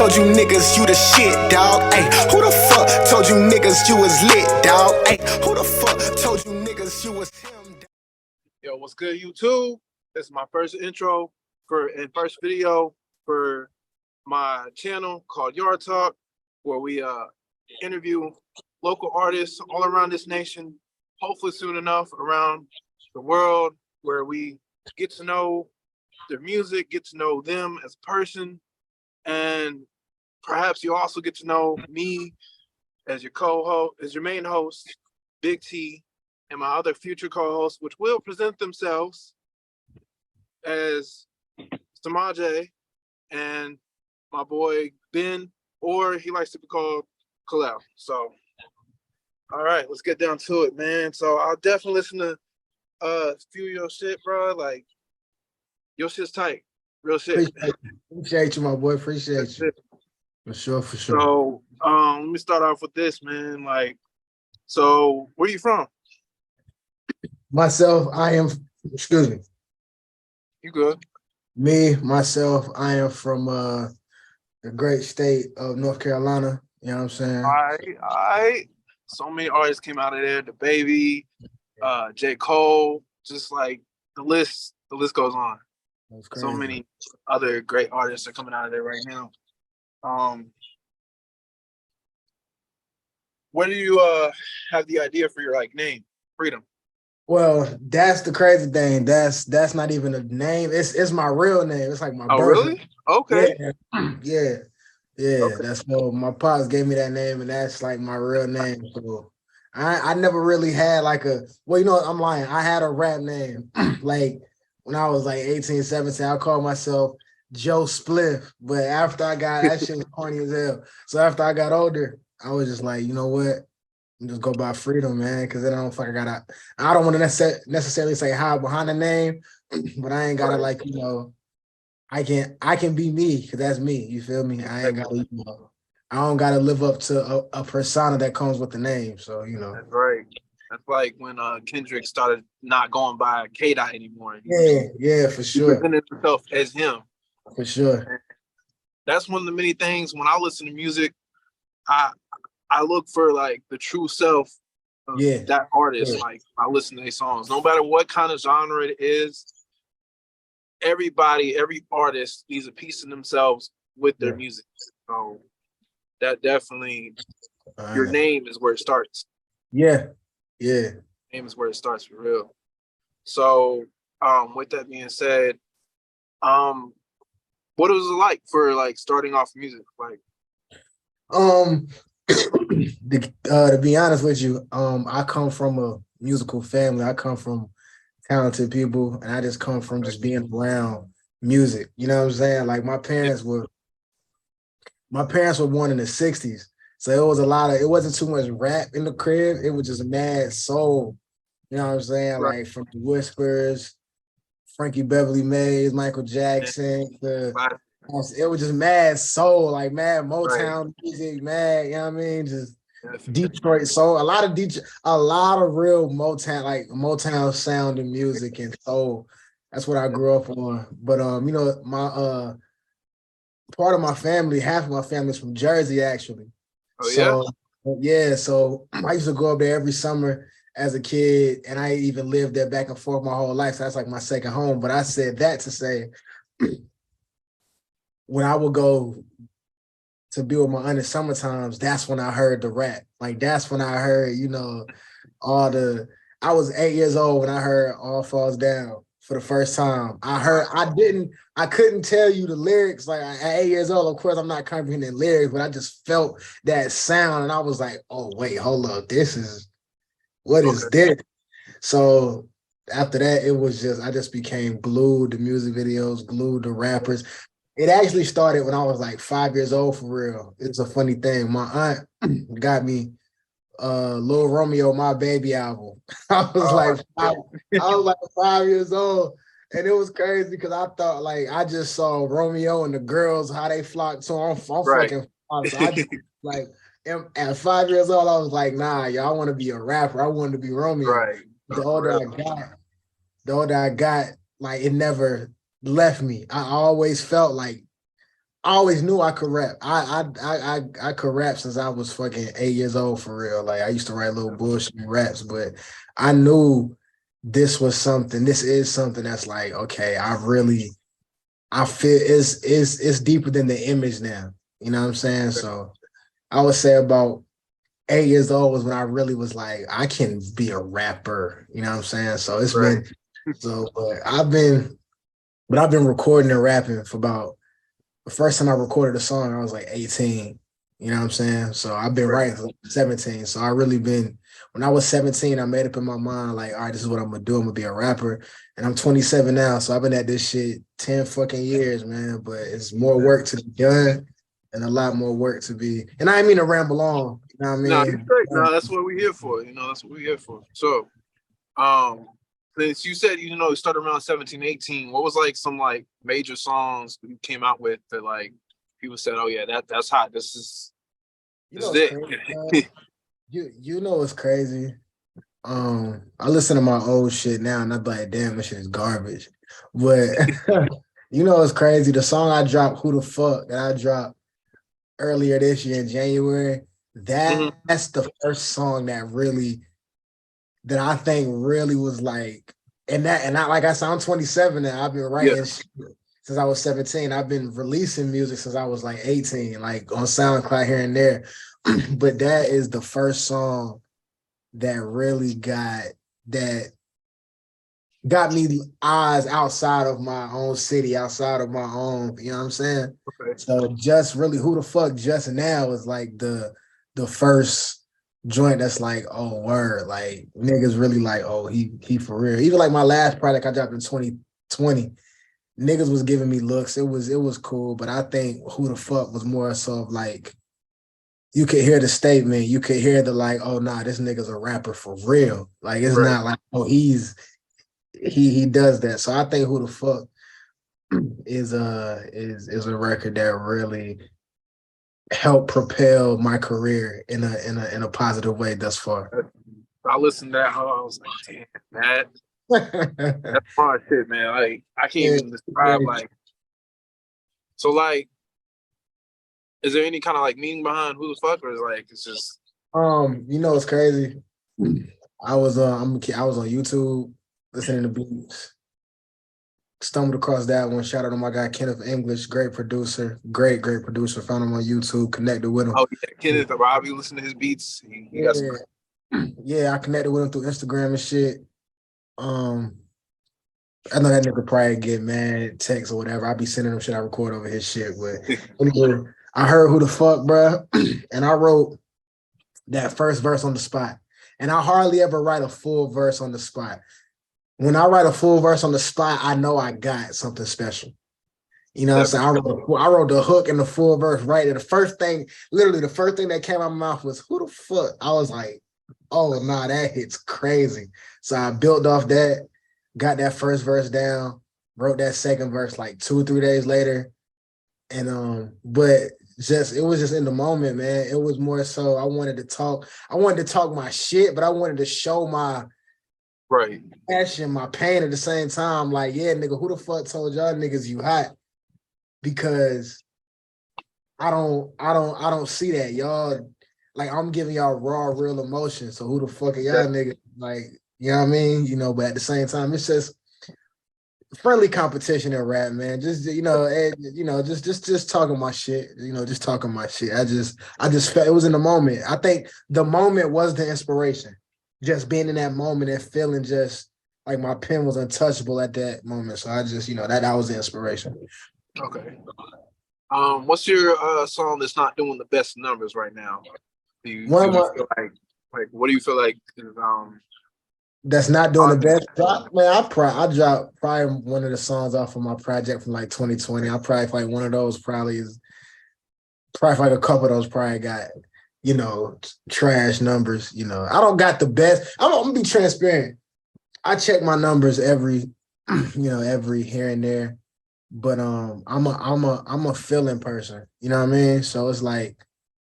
told you niggas you the shit, dog? Ay, who the fuck told you niggas you was lit, dog? Ay, who the fuck told you niggas you was him, dog? Yo, what's good, YouTube? This is my first intro and first video for my channel called Yard Talk, where we interview local artists all around this nation, hopefully soon enough around the world, where we get to know their music, get to know them as a person, and perhaps you also get to know me as your co-host, as your main host, Big T, and my other future co-hosts, which will present themselves as Samaje and my boy Ben, or he likes to be called Kalel. So, all right, let's get down to it, man. So I'll definitely listen to a few of your shit, bro. Like, your shit's tight. Real shit. Appreciate you, my boy. Appreciate you. For sure, for sure. So, let me start off with this, man. Like, so where you from? Myself, excuse me. You good? Myself, I am from the great state of North Carolina. You know what I'm saying? All right. So many artists came out of there. The Baby, J. Cole, just like the list goes on. So many other great artists are coming out of there right now. Where do you have the idea for your name, Freedom? Well, that's the crazy thing. That's not even a name. It's my real name. It's like my birth. Really? Okay. Yeah. Okay. That's my pops gave me that name, and that's like my real name. So I never really had I'm lying. I had a rap name. Like when I was like 18, 17, I called myself Joe Spliff. But after I got that shit was corny as hell. So after I got older, I was just like, you know what? Just go by Freedom, man, because then I don't want to necessarily say how behind the name, but I ain't gotta I can be me, because that's me. You feel me? I don't gotta live up to a persona that comes with the name. So That's right. That's like when Kendrick started not going by K-Dot anymore. Yeah, for sure. He presented himself as him. For sure. And that's one of the many things when I listen to music, I look for the true self of that artist. Like I listen to their songs, no matter what kind of genre it is. Every artist needs a piece of themselves with their music. So that definitely, your name is where it starts. Yeah. Name is where it starts for real. So, with that being said, what was it like for starting off music? To be honest with you, I come from a musical family. I come from talented people, and I just come from just being around music. You know what I'm saying? Like my parents were born in the 60s. So it wasn't too much rap in the crib. It was just mad soul. You know what I'm saying? Right. Like from the Whispers, Frankie Beverly Mays, Michael Jackson, it was just mad soul, like mad Motown music, mad, you know what I mean? Just Detroit soul, a lot of real Motown, like Motown sound and music and soul. That's what I grew up on. But my part of my family, half of my family is from Jersey, actually. So I used to go up there every summer as a kid, and I even lived there back and forth my whole life. So that's like my second home. But I said that to say, when I would go to be with my aunt in summer times, that's when I heard the rap. Like that's when I heard, I was 8 years old when I heard All Falls Down for the first time. I couldn't tell you the lyrics. Like at 8 years old, of course, I'm not comprehending lyrics, but I just felt that sound, and I was like, oh wait, hold up, what is this? So after that, I just became glued to music videos, glued to rappers. It actually started when I was like 5 years old, for real. It's a funny thing. My aunt got me Lil Romeo, My Baby album. I was like 5 years old. And it was crazy because I thought I just saw Romeo and the girls, how they flocked to him. I'm fucking flocked. So I just at 5 years old, I was like, nah, yo, I want to be a rapper. I wanted to be Romeo. Right. The older I got, it never left me. I always felt like always knew I could rap. I could rap since I was fucking 8 years old for real. Like I used to write little bullshit raps, but I knew this was something. This is something that's like, okay, I feel it's deeper than the image now. You know what I'm saying? So I would say about 8 years old was when I really was like, I can be a rapper. You know what I'm saying? So it's Right. been so, but I've been recording and rapping for about the first time I recorded a song, I was like 18. You know what I'm saying? So I've been Right. writing since 17. So I really been when I was 17, I made up in my mind, like, all right, this is what I'm gonna do. I'm gonna be a rapper. And I'm 27 now. So I've been at this shit 10 fucking years, man. But it's more work to be done and a lot more work to be. And I didn't mean to ramble on. You know what I No, you're mean? straight. No, that's what we're here for. That's what we're here for. So, um, since you said you started around 17, 18, what was like some like major songs that you came out with that like people said, oh yeah, that's hot. You This know is it's crazy. it. You know it's crazy. I listen to my old shit now and I'm like, damn, this shit is garbage. But you know it's crazy. The song I dropped, Who the Fuck, that I dropped earlier this year in January, Mhm. that's the first song that I think really was like, and I like I said, I'm 27 now. I've been Yeah. writing shit since I was 17. I've been releasing music since I was like 18, like on SoundCloud here and there. But that is the first song that really that got me eyes outside of my own city, outside of my own, you know what I'm saying? Okay. So just really Who the Fuck Just Now is like the first joint that's like, oh word, like niggas really like, oh, he for real. Even like my last project I dropped in 2020, niggas was giving me looks. It was cool, but I think Who the Fuck was more so of like you could hear the statement, you could hear the like, oh nah, this nigga's a rapper for real. Like it's Right. not like, oh, he does that. So I think Who the Fuck is a record that really helped propel my career in a positive way thus far. I listened to that. I was like, damn, that's my shit, man. Like I can't Yeah, even describe like. So like, is there any kind of like meaning behind who the fuck, or is like it's just you know it's crazy. I was on YouTube listening to beats. Stumbled across that one. Shout out to my guy Kenneth English, great producer, great producer. Found him on YouTube, connected with him. oh yeah, Kenneth Robbie, listen to his beats. He got some. Yeah, I connected with him through Instagram and shit. Um, I know that nigga probably get mad, text or whatever. I'll be sending him shit I record over his shit. But anyway, I heard Who the Fuck, bro, and I wrote that first verse on the spot. And I hardly ever write a full verse on the spot. When I write a full verse on the spot, I know I got something special. You know what I'm saying? I wrote the hook and the full verse right. And literally the first thing that came out of my mouth was, who the fuck? I was like, oh, nah, that hits crazy. So I built off that, got that first verse down, wrote that second verse like 2 or 3 days later. And but it was just in the moment, man. It was more so I wanted to talk my shit, but I wanted to show my Right. passion, my pain at the same time. Like, yeah, nigga, who the fuck told y'all niggas you hot? Because I don't see that. Y'all like I'm giving y'all raw, real emotion. So who the fuck are y'all niggas? Like, you know what I mean? But at the same time, it's just friendly competition in rap, man. Just just talking my shit. Just talking my shit. I just felt it was in the moment. I think the moment was the inspiration. Just being in that moment and feeling just like my pen was untouchable at that moment. So I just, that was the inspiration. Okay. What's your song that's not doing the best numbers right now? Do you One of my feel like what do you feel like is that's not doing the best. Man, I dropped probably one of the songs off of my project from like 2020. I probably like one of those probably like a couple of those probably got, trash numbers. I don't got the best. I'm gonna be transparent. I check my numbers every here and there. But I'm a feeling person. You know what I mean? So it's like,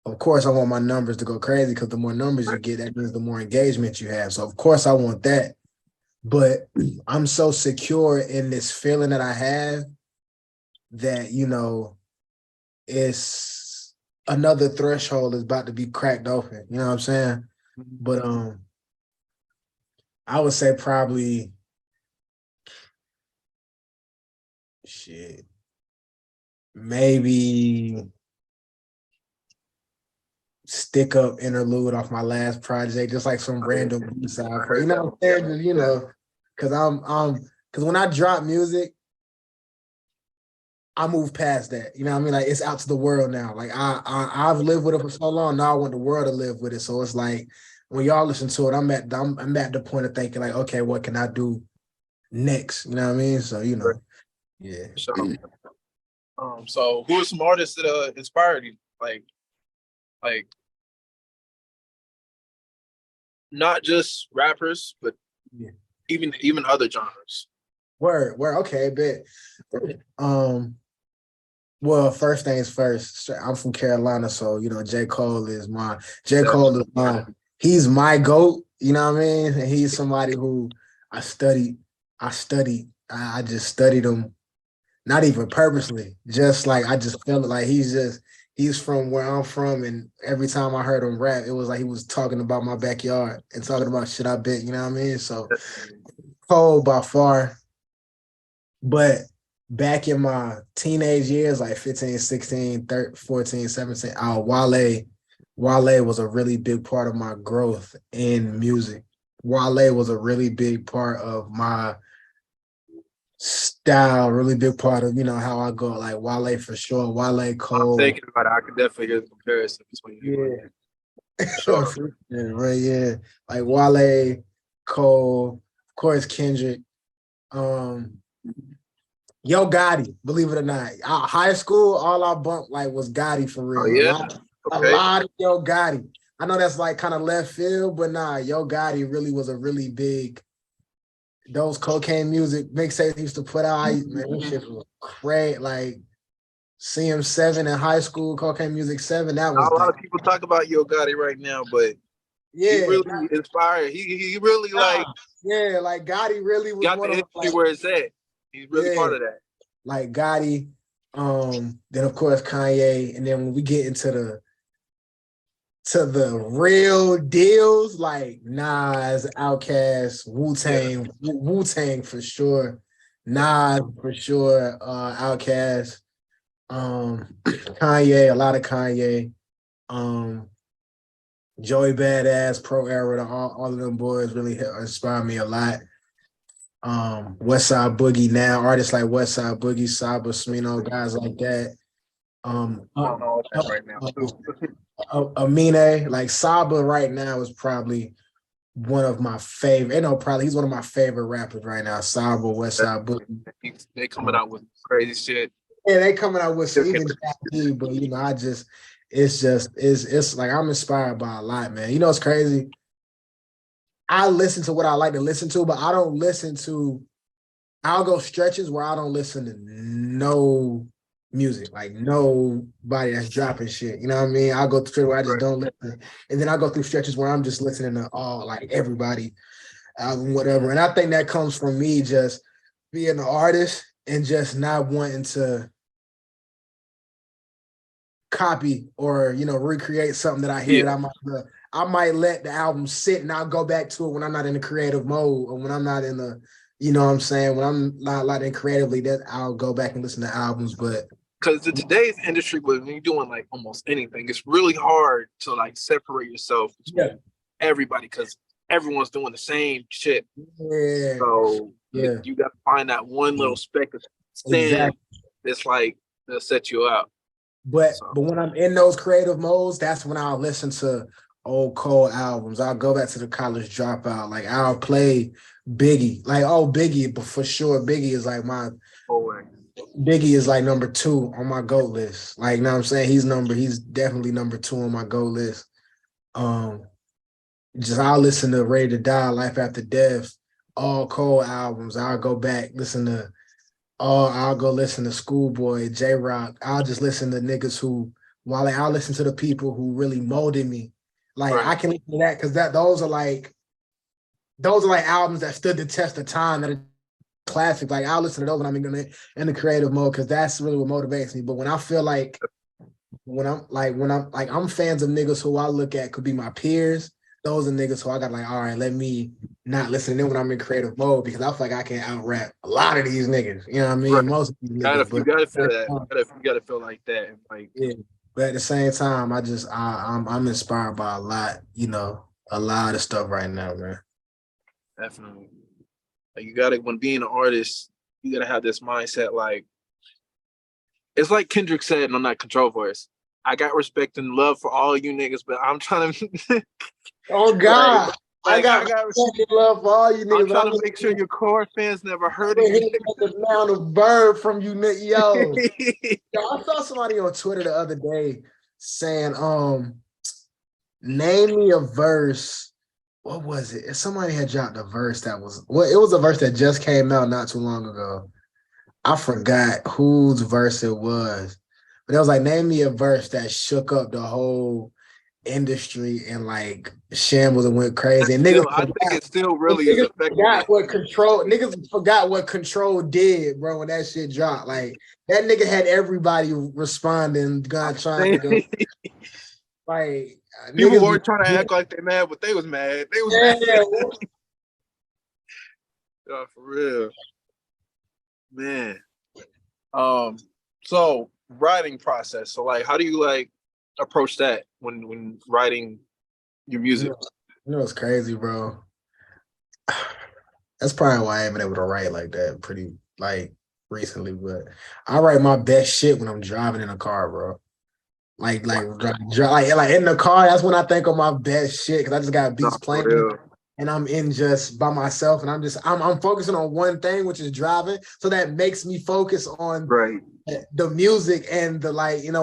of course, I want my numbers to go crazy because the more numbers you get, that means the more engagement you have. So of course I want that. But I'm so secure in this feeling that I have that, it's another threshold is about to be cracked open. You know what I'm saying? But I would say probably shit. Maybe stick up interlude off my last project, just like some random B-side. You know what I'm saying? Just, you know, because when I drop music, I move past that. You know what I mean? Like it's out to the world now. Like I've lived with it for so long. Now I want the world to live with it. So it's like when y'all listen to it, I'm at the point of thinking like, okay, what can I do next? You know what I mean? So you know, yeah. So who are some artists that inspired you? Like not just rappers, but even other genres. Word. Okay, bet. Well, first things first. I'm from Carolina, so you know J. Cole is my he's my GOAT, you know what I mean? And he's somebody who I studied, I just studied him, not even purposely, just like I just felt like he's from where I'm from, and every time I heard him rap, it was like he was talking about my backyard and talking about shit I bet, you know what I mean? So Cole by far. But back in my teenage years, like 15, 16, 13, 14, 17, Wale was a really big part of my growth in music. Wale was a really big part of my style, really big part of, you know, how I go. Like Wale for sure, Wale, Cole. I'm thinking about it. I could definitely hear the comparison between you. Yeah. Sure. Yeah, right, yeah. Like Wale, Cole, of course, Kendrick. Yo Gotti, believe it or not. High school, all I bumped like was Gotti for real. Oh yeah. A lot of Yo Gotti. I know that's like kind of left field, but nah, Yo Gotti really was a really big. Those cocaine music mixtapes he used to put out, man, this shit was crazy. Like CM7 in high school, cocaine music 7. That was a lot of people talk about Yo Gotti right now, but he really inspired. He really like Gotti really was got one the of industry where it's at. He's really part of that. Like Gotti, then of course Kanye, and then when we get into the real deals like Nas, Outkast, Wu-Tang for sure, Nas for sure, Outkast, Kanye, a lot of Kanye, Joey Badass, Pro Era, all of them boys really inspire me a lot. West Side Boogie now, artists like West Side Boogie, Saba, Smino, guys like that. I don't know that right now too. Amine, like Saba right now is probably one of my favorite. He's one of my favorite rappers right now. Saba, West Side Boogie. They coming out with crazy shit. Yeah, they coming out with some even Jackie, but you know, it's like I'm inspired by a lot, man. You know, it's crazy. I listen to what I like to listen to, but I don't listen to. I'll go stretches where I don't listen to no music, like nobody that's dropping shit. You know what I mean? I'll go through where I just don't listen, and then I go through stretches where I'm just listening to all like everybody album, whatever. And I think that comes from me just being an artist and just not wanting to copy or recreate something that I hear that I might let the album sit and I'll go back to it when I'm not in the creative mode or when I'm not in the, you know what I'm saying, when I'm not like in creatively, that I'll go back and listen to albums. But because in today's industry, when you're doing like almost anything, it's really hard to like separate yourself between everybody because everyone's doing the same shit. Yeah. So you got to find that one little speck of stand that's like that'll set you out. But when I'm in those creative modes, that's when I'll listen to old Cole albums. I'll go back to the College Dropout. Like I'll play Biggie. Like Biggie, but for sure Biggie is like Biggie is like number 2 on my GOAT list. Like, you know what I'm saying? He's definitely number 2 on my GOAT list. Just I'll listen to Ready to Die, Life After Death, all Cole albums. I'll go back, I'll go listen to Schoolboy, J-Rock. I'll just listen to niggas I'll listen to the people who really molded me. Like I can listen to that because those are like albums that stood the test of time, that are classic. Like I'll listen to those when I'm in the creative mode because that's really what motivates me. But when I feel like I'm fans of niggas who I look at could be my peers. Those are niggas who I got like, all right, let me not listen to them when I'm in creative mode because I feel like I can out rap a lot of these niggas. You know what I mean? Right. Most of these Gotta, niggas, you but gotta feel that. You gotta feel like that. And like, yeah. But at the same time, I'm inspired by a lot, a lot of stuff right now, man. definitely. Like you gotta, when being an artist, you gotta have this mindset. Like it's like Kendrick said on that Control Voice. I got respect and love for all you niggas, but I'm trying to Oh like, God. I got respect and love for all you I'm niggas, but trying to make sure your core fans never heard of I'm you. here the sound of bird from you, yo. Yo, I saw somebody on Twitter the other day saying, name me a verse. What was it? Somebody had dropped a verse that was it was a verse that just came out not too long ago. I forgot whose verse it was. But it was like, name me a verse that shook up the whole industry and like shambles and went crazy. And I think it still really is niggas affecting forgot it. what control did, bro, when that shit dropped. Like that nigga had everybody responding, God trying to go. Like People niggas, weren't trying to act like they mad, but they was mad. They was yeah, mad. Yeah, for real, man. So writing process. So like, how do you like approach that when writing your music? It's crazy, bro. That's probably why I ain't been able to write like that pretty like recently. But I write my best shit when I'm driving in a car, bro. Like in the car, that's when I think of my best shit because I just got beats No, for playing real. and I'm in just by myself and I'm focusing on one thing, which is driving. So that makes me focus on Right. the music and the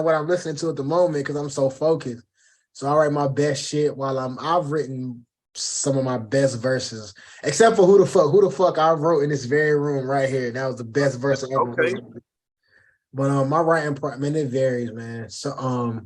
what I'm listening to at the moment because I'm so focused. So I write my best shit while I've written some of my best verses, except for who the fuck I wrote in this very room right here. That was the best verse I ever Okay. wrote. But my writing man, it varies, man. So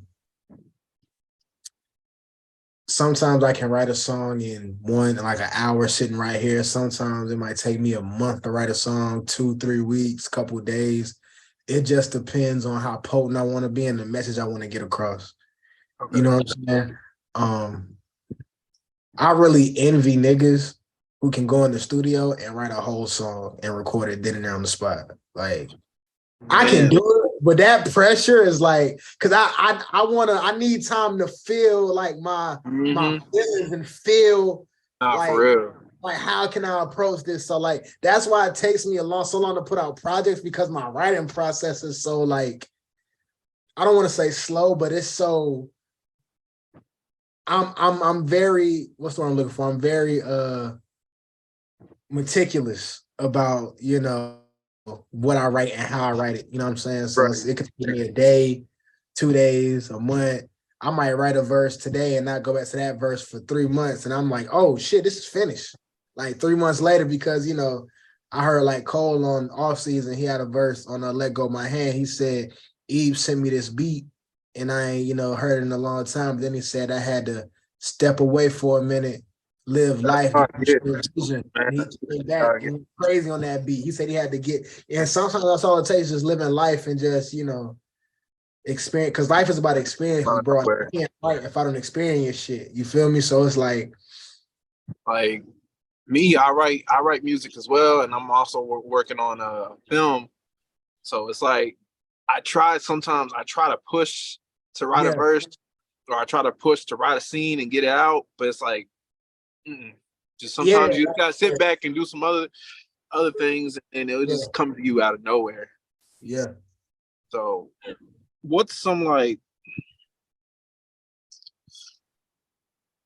sometimes I can write a song in like an hour sitting right here. Sometimes it might take me a month to write a song, 2-3 weeks, couple of days. It just depends on how potent I want to be and the message I want to get across. Okay. You know what I'm saying? I really envy niggas who can go in the studio and write a whole song and record it then and there on the spot. Like I can do it, but that pressure is like, cause I need time to feel like my feelings and feel for real. like how can I approach this? So like that's why it takes me so long to put out projects because my writing process is so like I don't want to say slow, but it's so I'm very what's the word I'm looking for? I'm very meticulous about what I write and how I write it. You know what I'm saying? So Right. it could take me a day, 2 days, a month. I might write a verse today and not go back to that verse for 3 months. And I'm like, oh shit, this is finished. Like 3 months later, because I heard like Cole on off season, he had a verse on Let Go My Hand. He said, Eve sent me this beat and I ain't, heard it in a long time. But then he said I had to step away for a minute, live life, get vision. And he came back and he crazy on that beat. He said he had to get, and sometimes that's all it takes, just living life and just, experience, because life is about experiences, bro. I can't write if I don't experience shit. You feel me? So it's like me, I write music as well, and I'm also working on a film. So it's like I try to push to write a verse, or I try to push to write a scene and get it out, but it's like just sometimes you gotta sit back and do some other things, and it'll just come to you out of nowhere. Yeah. So what's some like,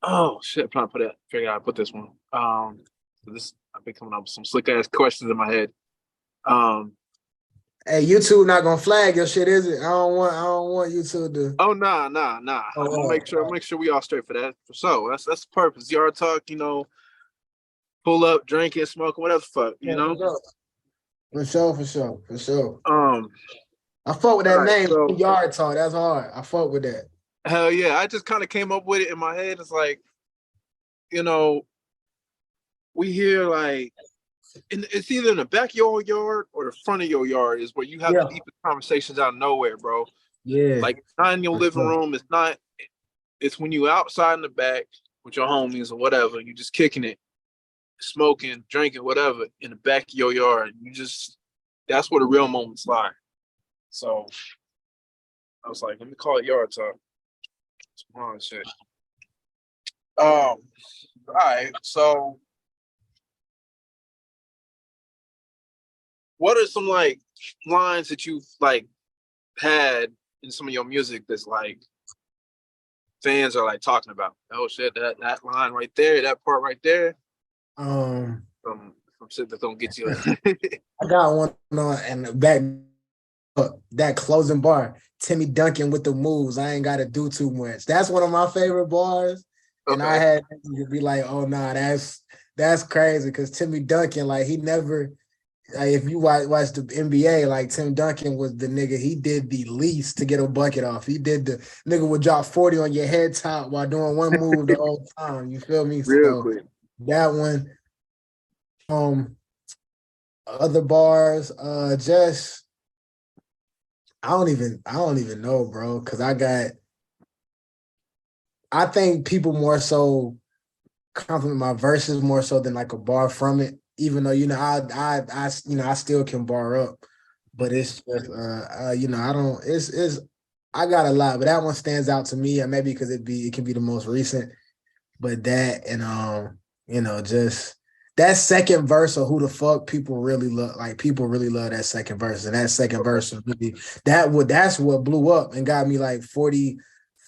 oh shit, I'm trying to figure out how to put this one. I've been coming up with some slick ass questions in my head. Hey, YouTube not gonna flag your shit, is it? I don't want YouTube to. Oh nah. I'm gonna make sure we all straight for that. So that's the purpose. Yard talk, pull up, drink it, smoke, whatever the fuck, For sure. I fuck with that name, so, Yard Talk. That's hard. I fuck with that. Hell yeah. I just kind of came up with it in my head. It's like, we hear like, it's either in the back of your yard or the front of your yard is where you have the deepest conversations out of nowhere, bro. Yeah. Like not in your For living sure. room. It's not. It's when you outside in the back with your homies or whatever. You just kicking it, smoking, drinking, whatever in the back of your yard. You just that's where the real moments lie. So I was like, let me call it yard talk. Some wrong shit. All right. So what are some like lines that you've like had in some of your music that's like fans are like talking about? Oh shit, that line right there, that part right there, Um, from shit that don't get you. I got one on and back that closing bar. Timmy Duncan with the moves. I ain't got to do too much. That's one of my favorite bars. And I Okay. had to be like, oh nah, that's crazy because Timmy Duncan, like he never. Like, if you watch the NBA, like Tim Duncan was the nigga. He did the least to get a bucket off. He did the nigga would drop 40 on your head top while doing one move the whole time. You feel me? Real So quick. that one. Other bars, just I don't even know, bro. Cause I think people more so compliment my verses more so than like a bar from it. Even though I still can bar up, but it's just I don't. It's I got a lot, but that one stands out to me. And maybe because it can be the most recent, but that and just that second verse of who the fuck people really love. Like people really love that second verse, and that second Okay. verse is really that's what blew up and got me like 40,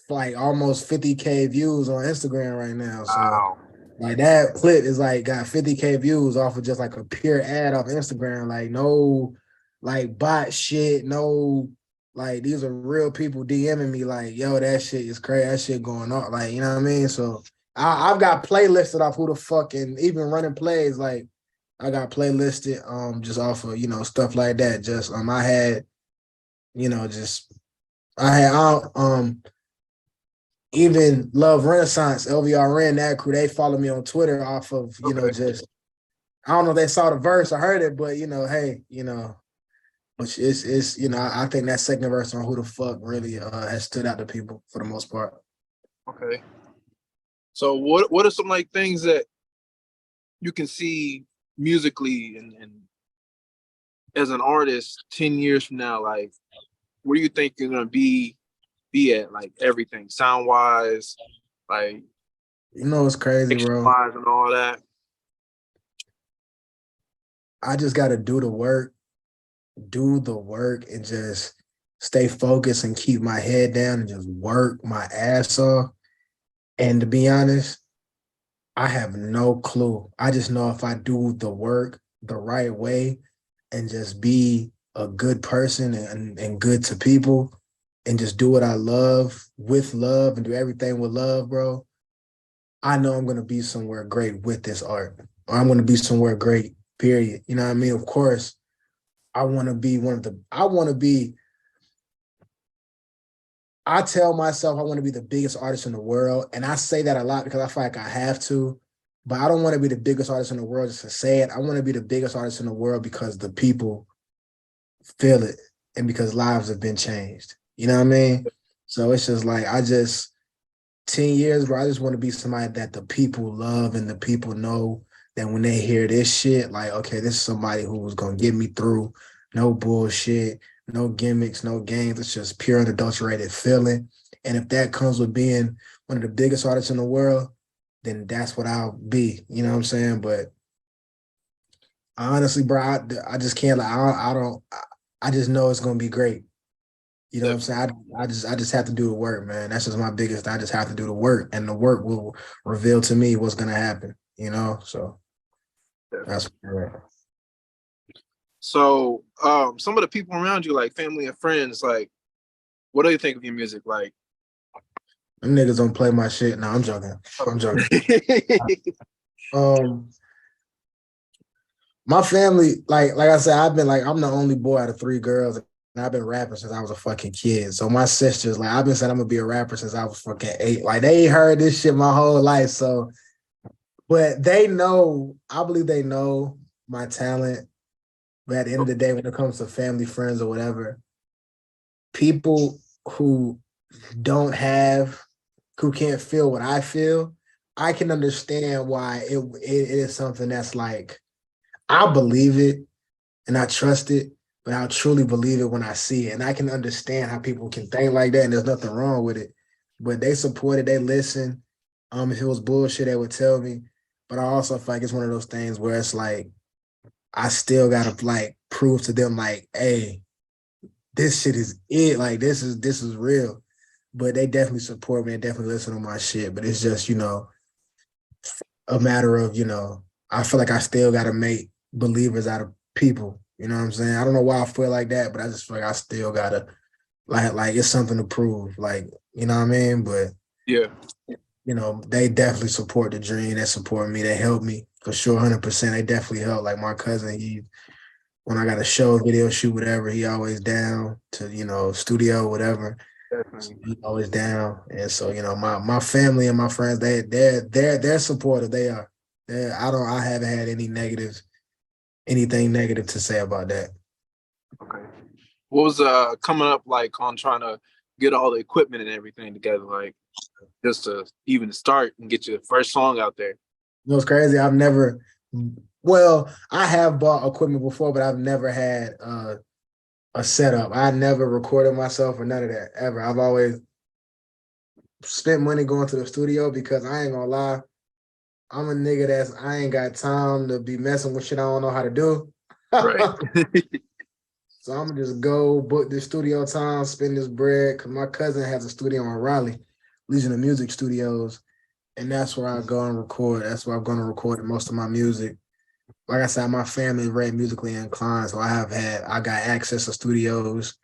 like almost 50K views on Instagram right now. So Wow. like that clip is like got 50K views off of just like a pure ad off Instagram. Like no like bot shit, no like these are real people DMing me like, yo, that shit is crazy. That shit going on. Like, you know what I mean? So I've got playlisted off who the fuck and even running plays, like I got playlisted just off of, stuff like that. Just I had, just I had even Love Renaissance, LVR ran that crew. They follow me on Twitter off of, Okay. just I don't know if they saw the verse, I heard it, but hey, which is I think that second verse on Who the Fuck really has stood out to people for the most part. Okay. So what are some like things that you can see musically and as an artist 10 years from now, like where do you think you're gonna be at? Like everything, sound wise, like It's crazy, picture bro. wise and all that. I just gotta do the work and just stay focused and keep my head down and just work my ass off. And to be honest, I have no clue. I just know if I do the work the right way and just be a good person and good to people and just do what I love with love and do everything with love, bro, I know I'm going to be somewhere great with this art. Or I'm going to be somewhere great, period. You know what I mean? Of course, I want to be I tell myself I want to be the biggest artist in the world. And I say that a lot because I feel like I have to. But I don't want to be the biggest artist in the world just to say it. I want to be the biggest artist in the world because the people feel it and because lives have been changed. You know what I mean? So it's just like 10 years, bro, I just want to be somebody that the people love and the people know that when they hear this shit, like, okay, this is somebody who was going to get me through. No bullshit, no gimmicks, no games. It's just pure unadulterated feeling. And if that comes with being one of the biggest artists in the world, then that's what I'll be. You know what I'm saying? But honestly, bro, I just can't, like, I just know it's going to be great. You know what I'm saying? I just have to do the work, man. That's just my biggest. I just have to do the work, and the work will reveal to me what's gonna happen. So that's where So some of the people around you, like family and friends, like what do you think of your music? Like them niggas don't play my shit. No, I'm joking. I'm joking. Um, my family, like I said, I'm the only boy out of three girls, and I've been rapping since I was a fucking kid. So my sisters, like, I've been saying I'm gonna be a rapper since I was fucking 8. Like they heard this shit my whole life. So, but they know, I believe they know my talent. But at the end of the day, when it comes to family, friends, or whatever, people who don't have, who can't feel what I feel, I can understand why it is something that's like, I believe it and I trust it, but I'll truly believe it when I see it. And I can understand how people can think like that, and there's nothing wrong with it. But they support it, they listen. If it was bullshit, they would tell me. But I also feel like it's one of those things where it's like, I still gotta like prove to them, like, hey, this shit is it. Like this is real. But they definitely support me and definitely listen to my shit. But it's just, a matter of, I feel like I still gotta make believers out of people. You know what I'm saying? I don't know why I feel like that, but I just feel like I still gotta like it's something to prove. Like, you know what I mean? But Yeah. They definitely support the dream. They support me. They help me for sure, 100%. They definitely help. Like my cousin, when I got a show, video shoot, whatever, he always down to, studio, whatever. Definitely. He always down. And so, my family and my friends, they're supportive. They are. I haven't had anything negative to say about that. Okay. What was coming up like on trying to get all the equipment and everything together, like just to even start and get your first song out there? It's crazy. I have bought equipment before, but I've never had a setup. I never recorded myself or none of that ever. I've always spent money going to the studio because I ain't gonna lie, I'm a nigga I ain't got time to be messing with shit I don't know how to do. Right. So I'm gonna just go book this studio time, spend this bread, because my cousin has a studio in Raleigh, Legion of Music Studios, and that's where I go and record. That's where I'm gonna record most of my music. Like I said, my family is very musically inclined, so I got access to studios.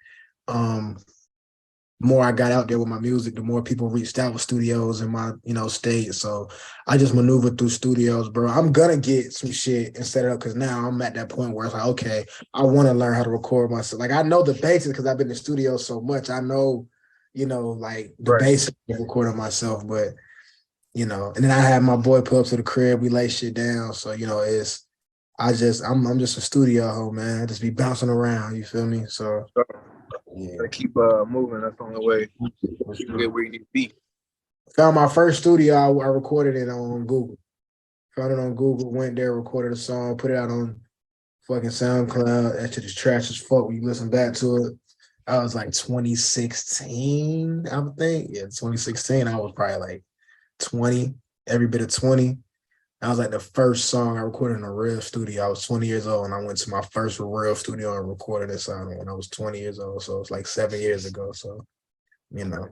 More I got out there with my music, the more people reached out with studios in my, state. So I just maneuvered through studios, bro. I'm gonna get some shit and set it up because now I'm at that point where it's like, okay, I want to learn how to record myself. Like I know the basics because I've been in studio so much. I know, like the Right. basics of recording myself, but and then I have my boy pull up to the crib, we lay shit down. So, I'm just a studio hoe, man. I just be bouncing around, you feel me? So So, yeah. gotta keep moving. That's the only way you can get where you need to be. Found my first studio. I recorded it on Google. Found it on Google. Went there, recorded a song, put it out on fucking SoundCloud. That shit is trash as fuck when you listen back to it. I was like 2016, I would think. Yeah, 2016. I was probably like 20, every bit of 20. That was like the first song I recorded in a real studio. I was 20 years old and I went to my first real studio and recorded a song when I was 20 years old. So it's like 7 years ago. So, yeah.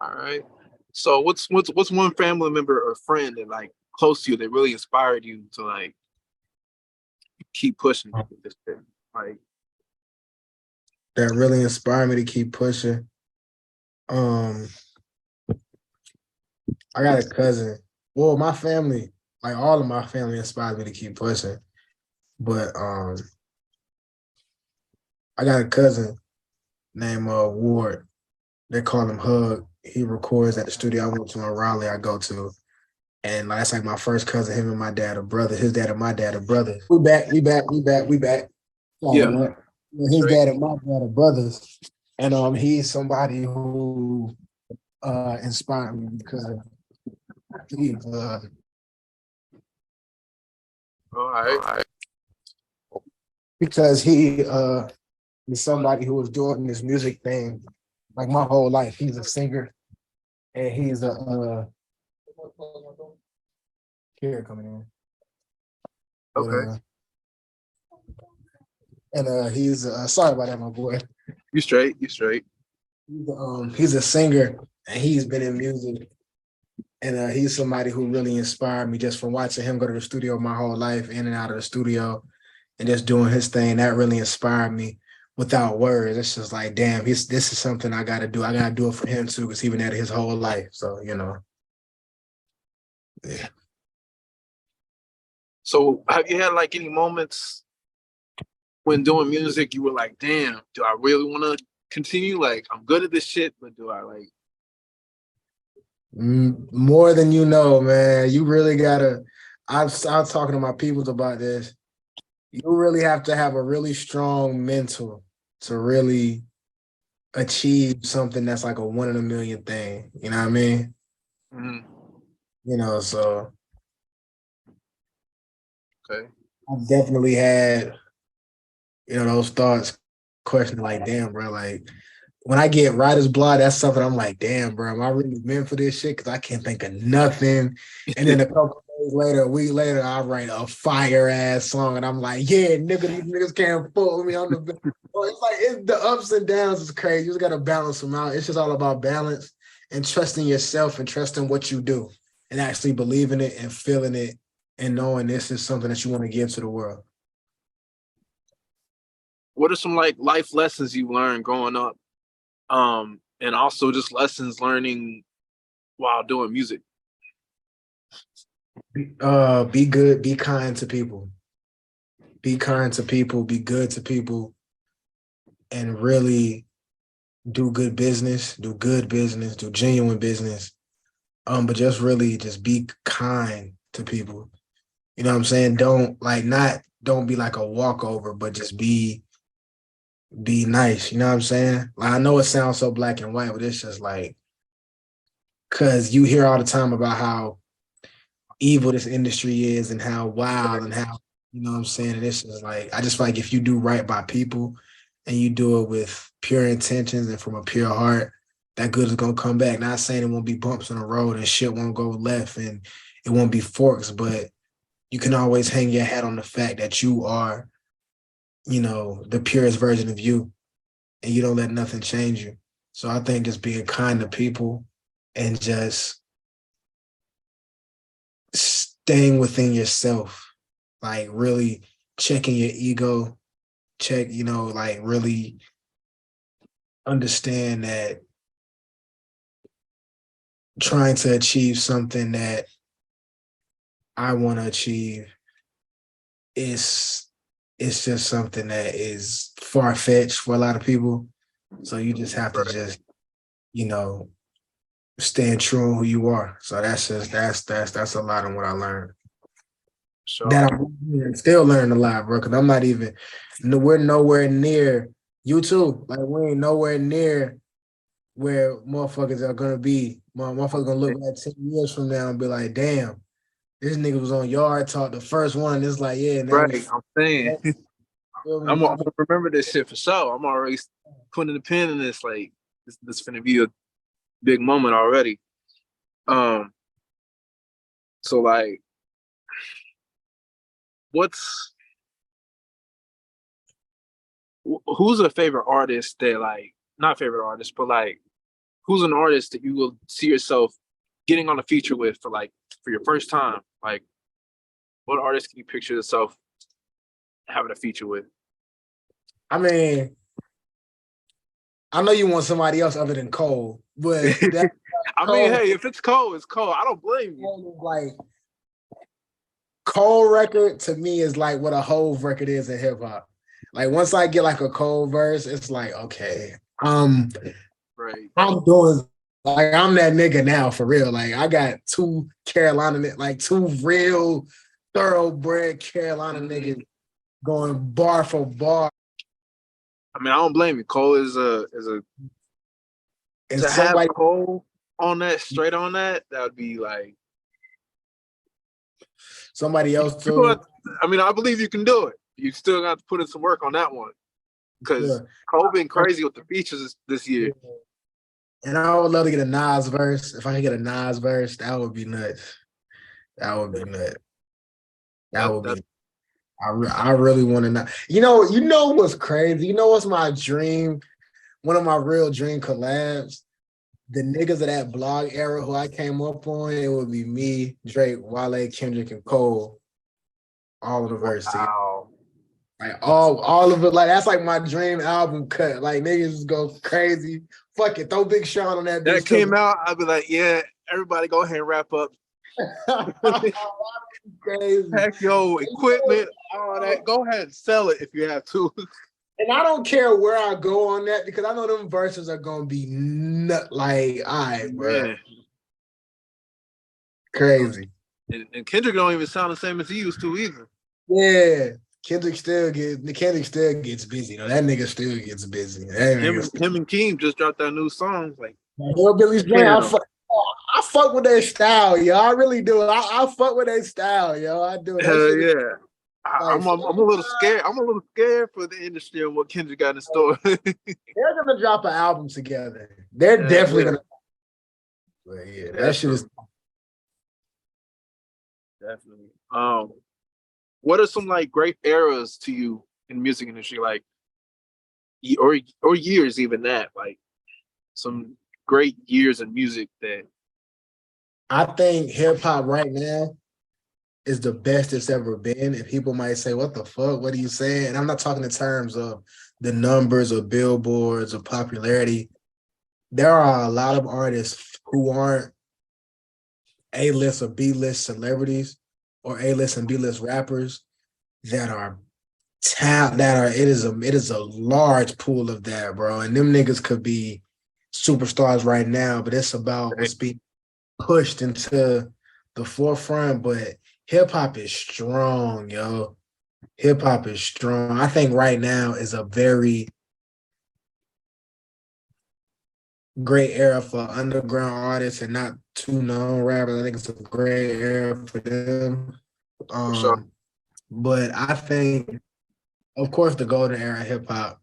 All right. So what's one family member or friend that like close to you that really inspired you to like keep pushing with this thing? Like, That really inspired me to keep pushing. I got a cousin. Well, my family, like all of my family inspired me to keep pushing. But I got a cousin named Ward. They call him Hug. He records at the studio I went to in Raleigh I go to. And that's like my first cousin, him and my dad are brothers. His dad and my dad are brothers. We back. Oh, yeah, what? His right. dad and my dad are brothers. And he's somebody who inspired me because he All right. because he is somebody who was doing this music thing like my whole life. He's a singer and he's a here coming in. Okay. He's sorry about that, my boy. You straight. You straight. He's a singer and he's been in music. And he's somebody who really inspired me just from watching him go to the studio my whole life, in and out of the studio, and just doing his thing. That really inspired me without words. It's just like, damn, this is something I got to do. I got to do it for him too, because he's been at it his whole life. So, yeah. So have you had like any moments when doing music you were like, damn, do I really want to continue? Like, I'm good at this shit, but do I like? More than you know, man. You really gotta. I was talking to my peoples about this. You really have to have a really strong mental to really achieve something that's like a one in a million thing. You know what I mean? Mhm. You know, so Okay. I've definitely had, those thoughts, questioning like, damn, bro, like when I get writer's block, that's something I'm like, damn, bro, am I really meant for this shit? Because I can't think of nothing. And then a couple of days later, a week later, I write a fire ass song, and I'm like, yeah, nigga, these niggas can't fool me on the. So it's the ups and downs is crazy. You just gotta balance them out. It's just all about balance and trusting yourself and trusting what you do and actually believing it and feeling it and knowing this is something that you want to give to the world. What are some like life lessons you learned growing up? And also just lessons learning while doing music. Be good, be kind to people. Be kind to people, be good to people, and really do good business, do genuine business. But just really just be kind to people. You know what I'm saying? Don't be like a walkover, but just be nice. You know what I'm saying? Like I know it sounds so black and white, but it's just like cause you hear all the time about how evil this industry is and how wild and how, you know what I'm saying? And it's just like I just feel like if you do right by people and you do it with pure intentions and from a pure heart, that good is gonna come back. Not saying it won't be bumps on the road and shit won't go left and it won't be forks, but you can always hang your hat on the fact that you are, the purest version of you and you don't let nothing change you. So I think just being kind to people and just staying within yourself, like really checking your ego, like really understand that trying to achieve something that I want to achieve is it's just something that is far fetched for a lot of people. So you just have to just, you know, stand true on who you are. So that's a lot of what I learned. So That I'm still learning a lot, bro. Because I'm not even, no, we're nowhere near you too. Like we ain't nowhere near where motherfuckers are gonna be. Motherfuckers gonna look like 10 years from now and be like, damn, this nigga was on Yard Talk, the first one. It's like, yeah, now we right, I'm saying feel I'm me? gonna remember this shit for sure. I'm already putting the pin in this. Like this finna be a big moment already. Um, so like, what's who's a favorite artist that like not favorite artist, but like who's an artist that you will see yourself getting on a feature with for your first time? Like, what artist can you picture yourself having a feature with? I mean, I know you want somebody else other than Cole, but that I mean, Cole hey, if it's cold, it's cold. I don't blame you. is like Cole record to me is like what a Hove record is in hip hop. Like once I get like a Cole verse, it's like okay, Right. I'm doing like I'm that nigga now for real. Like I got two real thoroughbred Carolina niggas going bar for bar, I mean, I don't blame you. Cole is a and to have somebody Cole on that straight on that. That would be like else you gonna. too. I mean, I believe you can do it. You still got to put in some work on that one because Sure. Cole been crazy with the features this year. And I would love to get a Nas verse. If I could get a Nas verse, that would be nuts. That would be nuts. That That would that be. I really want to know. You know what's crazy? You know what's my dream? One of my real dream collabs. The niggas of that blog era who I came up on, it would be me, Drake, Wale, Kendrick, and Cole. All of the verses together. wow. Like all of it. Like that's like my dream album cut. Like niggas just go crazy. Fuck it. Throw Big Sean on that That bitch came too. out. I'd be like, yeah, everybody, go ahead and wrap up. Crazy. Pack your equipment, all that. Go ahead and sell it if you have to. And I don't care where I go on that because I know them verses are gonna be like, all right, bro, Man, crazy. and Kendrick don't even sound the same as he used to either. Yeah, Kendrick still gets busy. Though that nigga still gets busy. That nigga still, Him and Keem just dropped that new song. Like, Hillbilly's Jam. damn. I fuck with their style, yo. I really do. I fuck with their style, yo. I do. That Hell shit is yeah. like I'm a little scared. I'm a little scared for the industry and what Kendrick got in store. they're gonna drop an album together. They're definitely Yeah, gonna. But yeah, that shit is. definitely, definitely. What are some like great eras to you in the music industry, like or years even that, like some great years in music that I think hip hop right now is the best it's ever been. And people might say, "What the fuck? What are you saying?" And I'm not talking in terms of the numbers or billboards or popularity. There are a lot of artists who aren't A-list or B-list celebrities or A-list and B-list rappers that are it is a large pool of that, bro. And them niggas could be superstars right now, but it's about what's being pushed into the forefront. But hip hop is strong, yo. Hip hop is strong. I think right now is a very great era for underground artists and not too known rappers. I think it's a great era for them. for sure. Um, but I think, of course, the golden era of hip hop,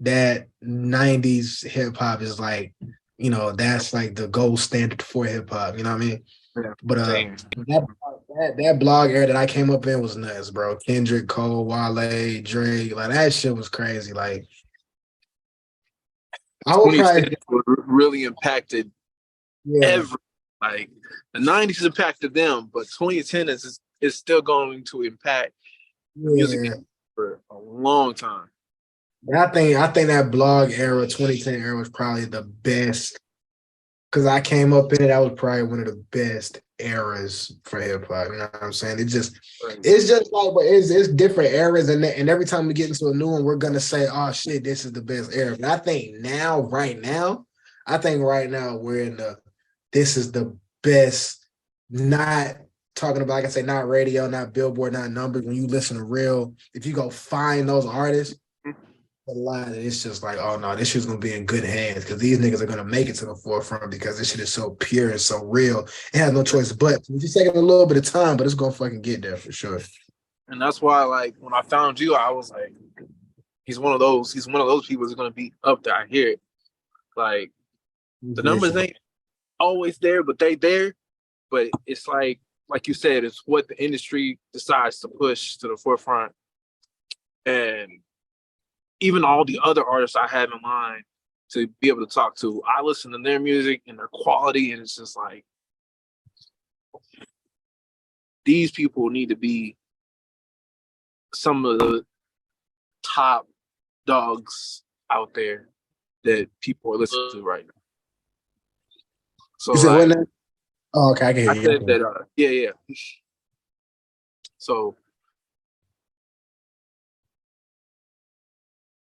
that 90s hip hop is like, that's like the gold standard for hip hop. You know what I mean? Yeah. But Same. that blog era that I came up in was nuts, bro. Kendrick, Cole, Wale, Drake, like that shit was crazy. Like I would 2010 probably, really impacted yeah, every, like the 90s impacted them, but 2010 is still going to impact the music yeah. industry for a long time. But I think that blog era, 2010 era was probably the best because I came up in it. That was probably one of the best eras for hip hop. You know what I'm saying? Right. It's just like, but it's different eras, and every time we get into a new one, we're gonna say, "Oh shit, this is the best era." But I think right now, we're in the this is the best. Not talking about, like I say, not radio, not Billboard, not numbers. When you listen to real, if you go find those artists a lot, it's just like, oh no, this shit's gonna be in good hands because these niggas are gonna make it to the forefront because this shit is so pure and so real. It has no choice but it's just taking a little bit of time, but it's gonna fucking get there for sure. And that's why, like, when I found you, I was like, he's one of those people that's gonna be up there. I hear it. Like the numbers ain't always there, but they there. But it's like you said, it's what the industry decides to push to the forefront. And even all the other artists I have in mind to be able to talk to, I listen to their music and their quality, and it's just like these people need to be some of the top dogs out there that people are listening to right now. So You said what like now? Oh, okay, I can hear I you. said that yeah. So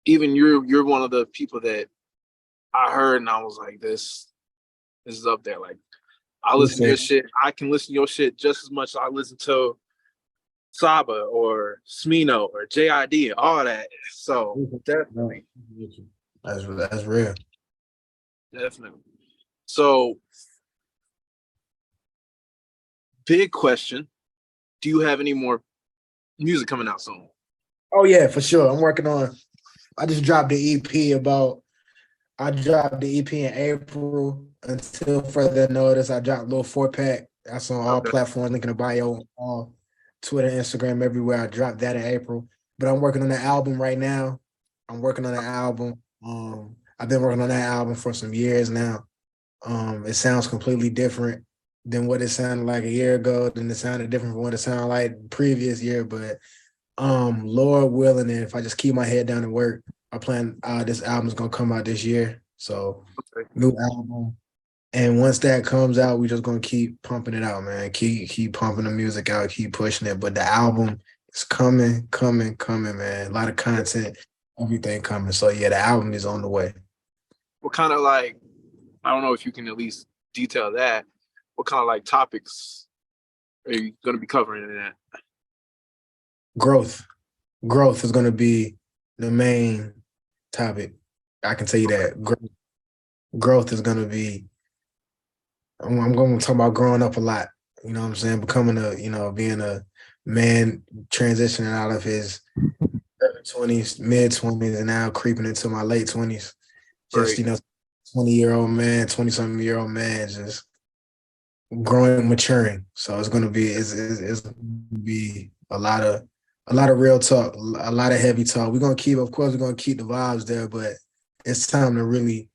even you're one of the people that I heard and I was like, this is up there. Like I You listen to your said, shit. I can listen to your shit just as much as I listen to Saba or Smino or JID and all that. So definitely, that's real. definitely. So big question. Do you have any more music coming out soon? Oh yeah, for sure. I just dropped the EP I dropped the EP in April. Until further notice, I dropped a little 4-pack. That's on all Okay. platforms, link in the bio, all Twitter, Instagram, everywhere. I dropped that in April. But I'm working on the album right now. I'm working on the album. I've been working on that album for some years now. It sounds completely different than what it sounded like a year ago. Then it sounded different from what it sounded like the previous year. But Lord willing, and if I just keep my head down and work, I plan this album's gonna come out this year. So Okay. new album. And once that comes out, we just gonna keep pumping it out, man. Keep pumping the music out, keep pushing it. But the album is coming, man. A lot of content, everything coming. So yeah, the album is on the way. What kind of like, I don't know if you can at least detail that. What kind of like topics are you going to be covering in that? Growth. growth is gonna be the main topic. I can tell you that growth is gonna be. I'm going to talk about growing up a lot. You know what I'm saying? Becoming being a man, transitioning out of his early 20s, mid 20s, and now creeping into my late 20s. Just, Right. 20-year-old man, 20-something-year-old man, just growing, maturing. So it's gonna be a lot of real talk, a lot of heavy talk. Of course, we're gonna keep the vibes there, but it's time to really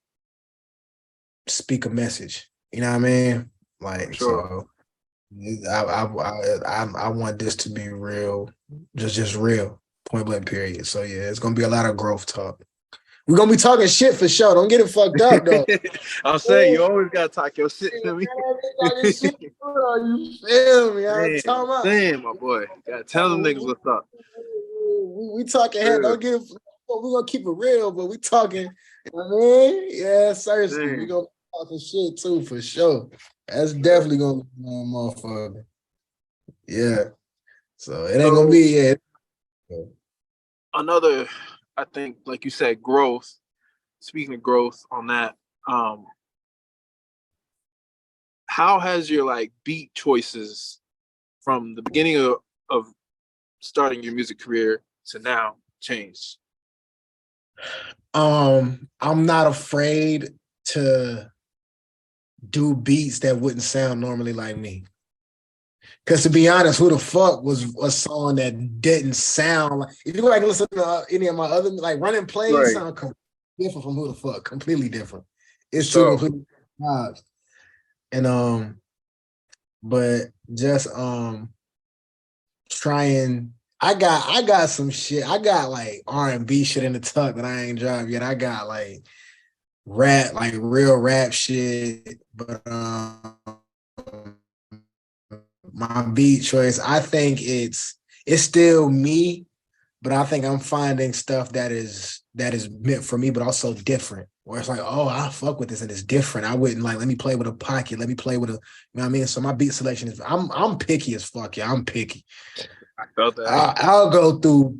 speak a message. You know what I mean? Like, Sure. so I want this to be real, just real, point blank period. So yeah, it's gonna be a lot of growth talk. We're gonna be talking shit for sure. Don't get it fucked up though. I'm saying you always gotta talk your shit to me. Talking shit, you feel me? I'm Man, talking about. damn, my boy. Gotta tell them niggas what's up. We talking head. Yeah. Don't get it. We're gonna keep it real, but we talking. You know what I mean? Yeah, seriously. We Damn. gonna talking shit too for sure. That's definitely gonna be one motherfucker. Yeah. So it ain't gonna So be another, I think, like you said, growth. Speaking of growth on that, how has your like beat choices from the beginning of starting your music career to now changed? I'm not afraid to do beats that wouldn't sound normally like me. Because to be honest, who the fuck was a song that didn't sound like? If you go back and listen to any of my other like running plays, Right. sound different from who the fuck, completely different. It's two So completely different vibes. And but just trying. I got some shit. I got like R&B shit in the tuck that I ain't dropped yet. I got like rap, like real rap shit, but my beat choice, I think it's still me, but I think I'm finding stuff that is meant for me, but also different. Where it's like, oh, I fuck with this and it's different. I wouldn't like, let me play with a pocket, let me play with a, you know what I mean? So my beat selection is, I'm picky as fuck, yeah, I'm picky. I felt that. I'll go through,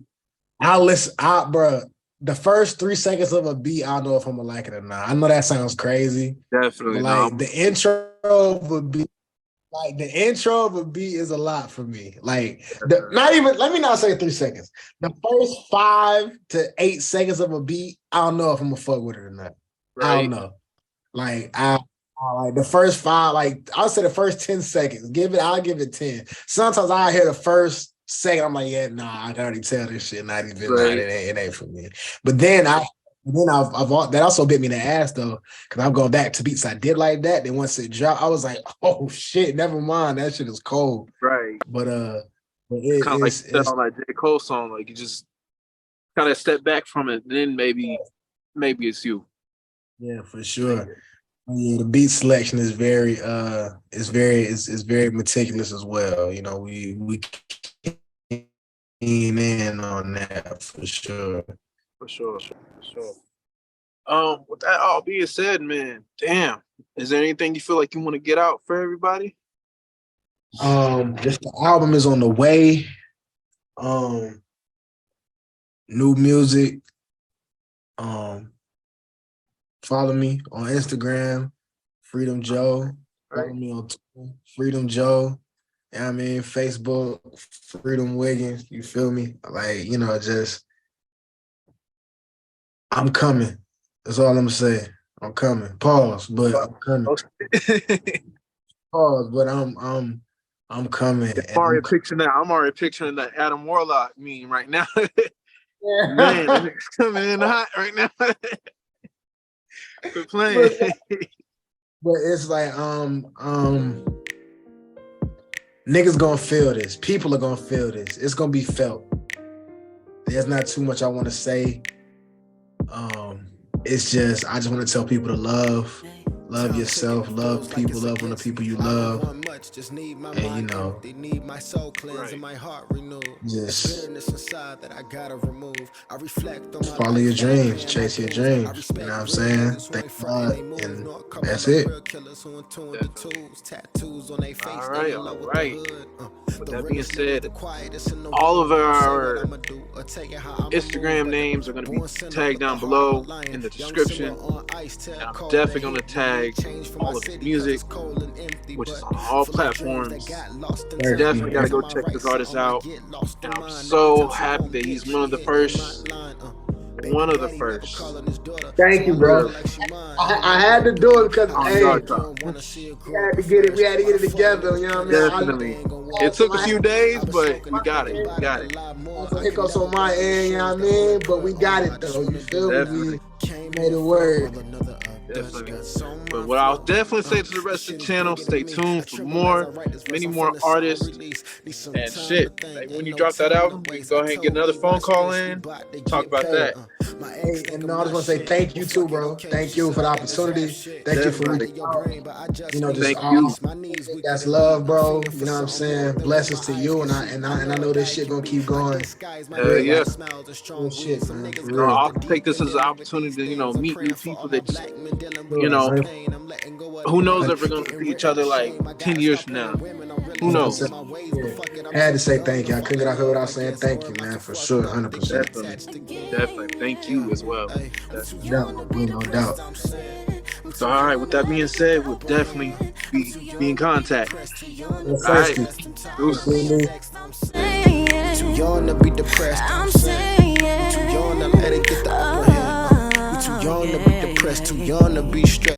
I'll listen, bro, the first 3 seconds of a beat, I don't know if I'm gonna like it or not. I know that sounds crazy, Definitely but not. like the intro of a beat, like the intro of a beat is a lot for me. Like not even, let me not say 3 seconds. The first 5 to 8 seconds of a beat, I don't know if I'm gonna fuck with it or not. I don't Right. know. Like I like the first 5, like I'll say the first 10 seconds. I'll give it 10. Sometimes I hear the first second, I'm like, yeah, nah, I can already tell this shit. Not even, nah, Right. it ain't for me. But then I've that also bit me in the ass though, because I'm going back to beats I did like that. Then once it dropped, I was like, oh shit, never mind. That shit is cold. Right. But It's kind of like you said it's on that J. Cole song, like you just kind of step back from it, then maybe it's you. yeah, for sure. Yeah, the beat selection is very is very meticulous as well. You know, we keen in on that for sure. For sure. With that all being said, man, damn. Is there anything you feel like you want to get out for everybody? Just the album is on the way. New music. Follow me on Instagram, Freedom Joe. Follow Right. me on Twitter, Freedom Joe. You know what I mean? Facebook, Freedom Wiggins. You feel me? Like, just I'm coming. That's all I'm saying. I'm coming. Pause, but I'm coming. Pause, but I'm coming. I'm already picturing that. I'm already picturing that Adam Warlock meme right now. Man, that nigga's coming in hot right now. Quit playing. But it's like niggas gonna feel this. People are gonna feel this. It's gonna be felt. There's not too much I want to say. It's just I just want to tell people to love yourself, love people, love on the people you love. And you know, just follow your dreams, chase your dreams. You know what I'm saying? Thank God, and that's it. All right, all right. With that being said, all of our Instagram names are going to be tagged down below in the description. And I'm definitely going to tag all of his music, which is on all platforms. Definitely got to go check this artist out. And I'm so happy that he's one of the first. One of the first. Thank you, bro. I had to do it because hey, we had to get it. We had to get it together. You know what I mean? Definitely. It took a few days, but we got it. We got it. Some hiccups on my end, you know what I mean? But we got it though. You feel me? We made it work. Definitely. But what I'll definitely say to the rest of the channel, stay tuned for many more artists and shit. Like when you drop that album, we can go ahead and get another phone call in, talk about that. Hey, and no, I just want to say thank you too, bro. Thank you for the opportunity. Thank you for reaching out. You know, just that's love, bro. You know what I'm saying? Blessings to you, and I know this shit gonna keep going. Yeah. Shit, man. I'll take this as an opportunity to, meet new people that, who knows if we're gonna see each other like 10 years from now. Who knows? I had to say thank you. I couldn't get out here without saying thank you, man, for sure, 100%. Definitely. Thank you as well. No doubt. So, all right, with that being said, we'll definitely be in contact. All right. Too young to be depressed. I'm saying, too young to let it get the upper hand. Too young to be depressed, too young to be stressed.